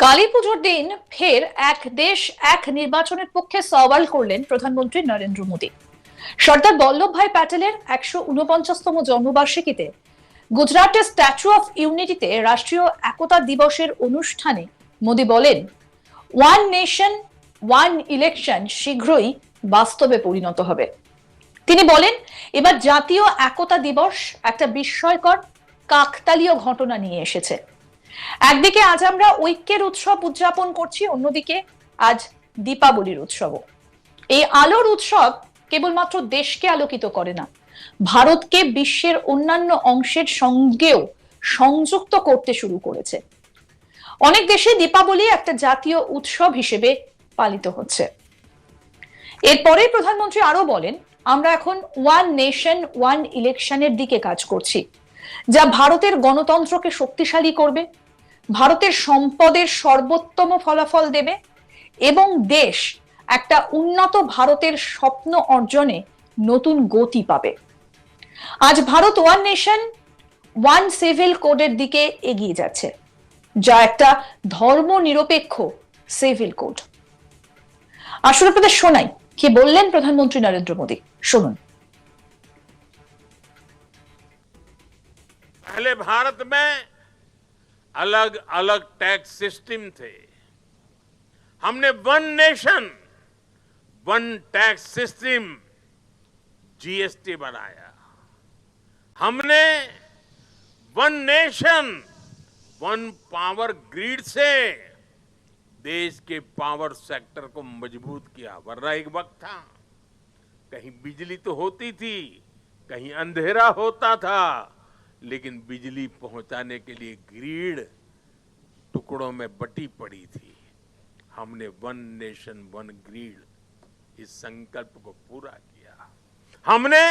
কালী পুজোর দিন ফের এক দেশ এক নির্বাচনের পক্ষে সওয়াল করলেন প্রধানমন্ত্রী নরেন্দ্র মোদী। সর্দার বল্লভভাই প্যাটেলের ১৪৯তম জন্মবার্ষিকীতে গুজরাটের স্ট্যাচু অফ ইউনিটিতে রাষ্ট্রীয় একতা দিবসের অনুষ্ঠানে মোদী বলেন, ওয়ান নেশন ওয়ান ইলেকশন শীঘ্রই বাস্তবে পরিণত হবে। তিনি বলেন, এবার জাতীয় একতা দিবস একটা বিস্ময়কর কাকতালীয় ঘটনা নিয়ে এসেছে। একদিকে আজ আমরা ঐক্যের উৎসব উদযাপন করছি, অন্যদিকে আজ দীপাবলির উৎসবও। এই আলোর উৎসব কেবলমাত্র দেশকে আলোকিত করে না, ভারতকে বিশ্বের অন্যান্য অংশের সঙ্গেও সংযুক্ত করতে শুরু করেছে। অনেক দেশে দীপাবলি একটা জাতীয় উৎসব হিসেবে পালিত হচ্ছে। এরপরে প্রধানমন্ত্রী আরো বলেন, আমরা এখন ওয়ান নেশন ওয়ান ইলেকশনের দিকে কাজ করছি, যা ভারতের গণতন্ত্রকে শক্তিশালী করবে, ভারতের সম্পদের সর্বোত্তম ফলাফল দেবে এবং দেশ একটা উন্নত ভারতের স্বপ্ন অর্জনে নতুন গতি পাবে। আজ Bharat one nation one civil কোডের দিকে এগিয়ে যাচ্ছে, যা একটা ধর্মনিরপেক্ষ সিভিল কোড। আসলে আপনাদের শোনাই কি বললেন প্রধানমন্ত্রী নরেন্দ্র মোদী, শুনুন। पहले भारत में अलग अलग टैक्स सिस्टम थे। हमने one nation one tax system GST बनाया। हमने one nation one power grid से देश के पावर सेक्टर को मजबूत किया। वरना एक वक्त था कहीं बिजली तो होती थी, कहीं अंधेरा होता था, लेकिन बिजली पहुंचाने के लिए ग्रिड टुकड़ों में बटी पड़ी थी। हमने वन नेशन वन ग्रिड इस संकल्प को पूरा किया। हमने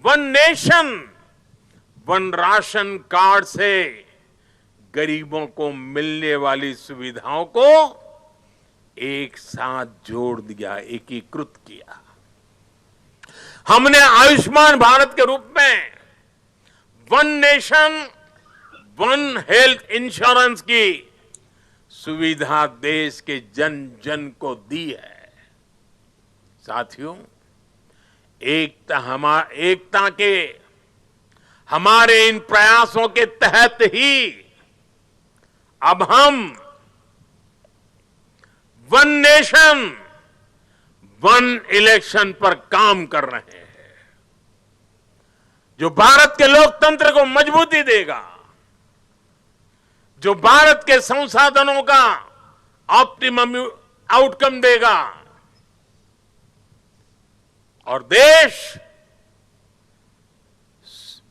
one nation one ration card से गरीबों को मिलने वाली सुविधाओं को एक साथ जोड़ दिया, एकीकृत किया। हमने आयुष्मान भारत के रूप में one nation one health insurance की सुविधा देश के जन जन को दी है। साथियों, एकता के हमारे इन प्रयासों के तहत ही अब हम वन नेशन वन इलेक्शन पर काम कर रहे हैं, जो भारत के लोकतंत्र को मजबूती देगा, जो भारत के संसाधनों का ऑप्टिमम आउटकम देगा और देश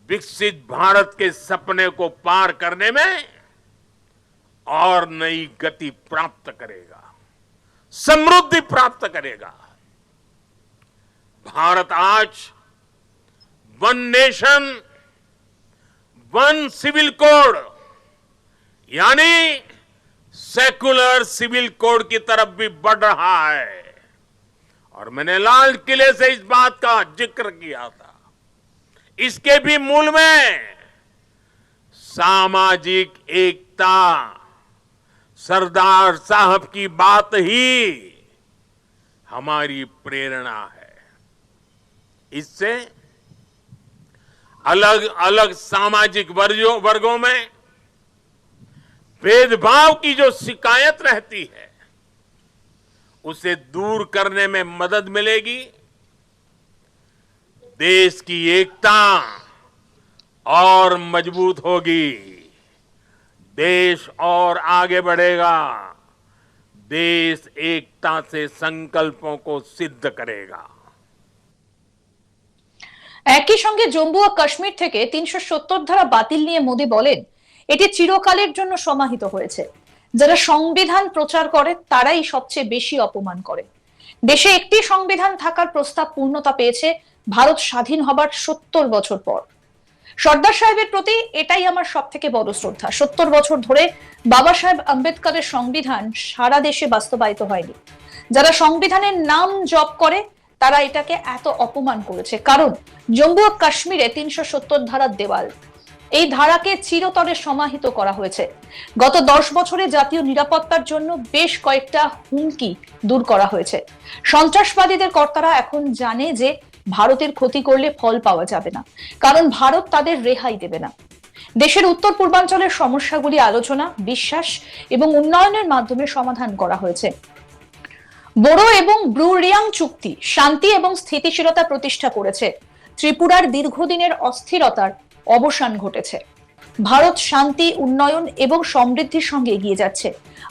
विकसित भारत के सपने को पार करने में और नई गति प्राप्त करेगा, समृद्धि प्राप्त करेगा। भारत आज one nation one civil code यानी सेकुलर सिविल कोड की तरफ भी बढ़ रहा है। और मैंने लाल किले से इस बात का जिक्र किया था। इसके भी मूल में सामाजिक एकता, सरदार साहब की बात ही हमारी प्रेरणा है। इससे अलग अलग सामाजिक वर्गों में भेदभाव की जो शिकायत रहती है, उसे दूर करने में मदद मिलेगी। देश की एकता और मजबूत होगी, देश और आगे बढ़ेगा, देश एकता से संकल्पों को सिद्ध करेगा। একই সঙ্গে জম্মু ও কাশ্মীর থেকে ৩৭০ ধারা বাতিল নিয়ে মোদী বলেন, এটি চিরকালের জন্য সমাহিত হয়েছে। যারা সংবিধান প্রচার করে তারাই সবচেয়ে বেশি অপমান করে। দেশে একটি সংবিধান থাকার প্রস্তাব পূর্ণতা পেয়েছে ভারত স্বাধীন হবার ৭০ বছর পর। সর্দার সাহেবের প্রতি এটাই আমার সব থেকে বড় শ্রদ্ধা। ৭০ বছর ধরে বাবা সাহেব আম্বেদকরের সংবিধান সারা দেশে বাস্তবায়িত হয়নি। যারা সংবিধানের নাম জপ করে তারা এটাকে এত অপমান করেছে, কারণ জম্মু ও কাশ্মীরে ৩৭০ ধারার দেওয়াল এই ধারাকে চিরতরে সমাহিত করা হয়েছে। গত 10 বছরে জাতীয় নিরাপত্তার জন্য বেশ কয়েকটা হুমকি দূর করা হয়েছে। সন্ত্রাসবাদীদের কর্তারা এখন জানে যে ভারতের ক্ষতি করলে ফল পাওয়া যাবে না, কারণ ভারত তাদের রেহাই দেবে না। দেশের উত্তর পূর্বাঞ্চলের সমস্যাগুলি আলোচনা, বিশ্বাস এবং উন্নয়নের মাধ্যমে সমাধান করা হয়েছে। বোরো এবং ব্রু রিয়াং চুক্তি শান্তি এবং স্থিতিশীলতা প্রতিষ্ঠা করেছে। ত্রিপুরার দীর্ঘদিনের অস্থিরতার অবসান ঘটেছে। ভারত শান্তি, উন্নয়ন এবং সমৃদ্ধির সঙ্গে এগিয়ে যাচ্ছে।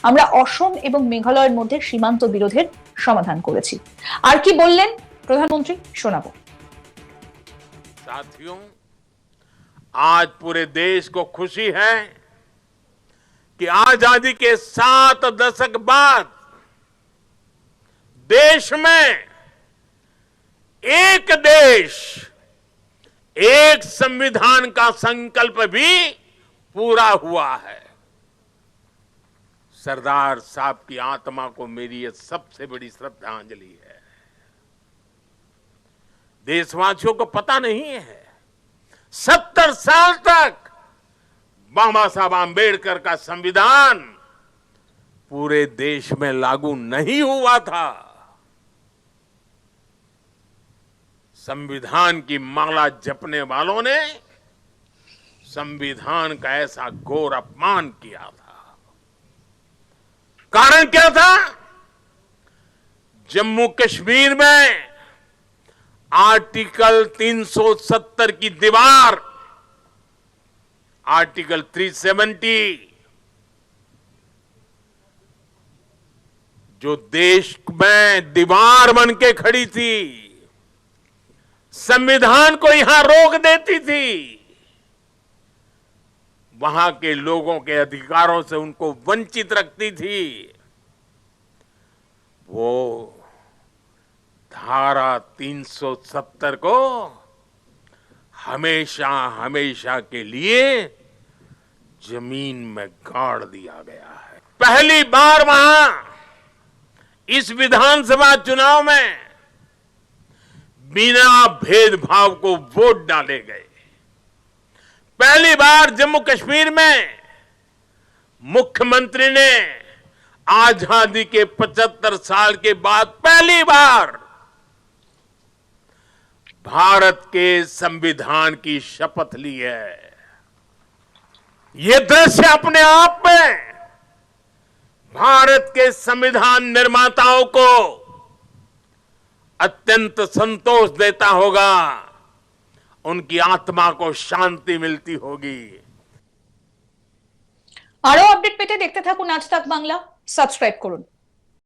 আমরা অসম এবং মেঘালয়ের মধ্যে সীমান্ত বিরোধের সমাধান করেছি। আর কি বললেন প্রধানমন্ত্রী, শোনাবো। साथियों, आज पूरे देश को खुशी है कि आजादी के 7 दशक बाद देश में एक देश, एक संविधान का संकल्प भी पूरा हुआ है। सरदार साहब की आत्मा को मेरी ये सबसे बड़ी श्रद्धांजलि है। देशवासियों को पता नहीं है, 70 साल तक बाबा साहब आंबेडकर का संविधान पूरे देश में लागू नहीं हुआ था। संविधान की माला जपने वालों ने संविधान का ऐसा घोर अपमान किया था। कारण क्या था? जम्मू कश्मीर में आर्टिकल 370 की दीवार, आर्टिकल 370 जो देश में दीवार बन के खड़ी थी, संविधान को यहां रोक देती थी, वहां के लोगों के अधिकारों से उनको वंचित रखती थी। वो धारा 370 को हमेशा हमेशा के लिए जमीन में गाड़ दिया गया है। पहली बार वहां इस विधानसभा चुनाव में बिना भेदभाव को वोट डाले गए। पहली बार जम्मू कश्मीर में मुख्यमंत्री ने आजादी के 75 साल के बाद पहली बार भारत के संविधान की शपथ ली है। ये दृश्य अपने आप में भारत के संविधान निर्माताओं को अत्यंत संतोष देता होगा, उनकी आत्मा को शांति मिलती होगी। আরো আপডেট পেতে দেখতে থাকুন আজ তাক বাংলা, সাবস্ক্রাইব করুন।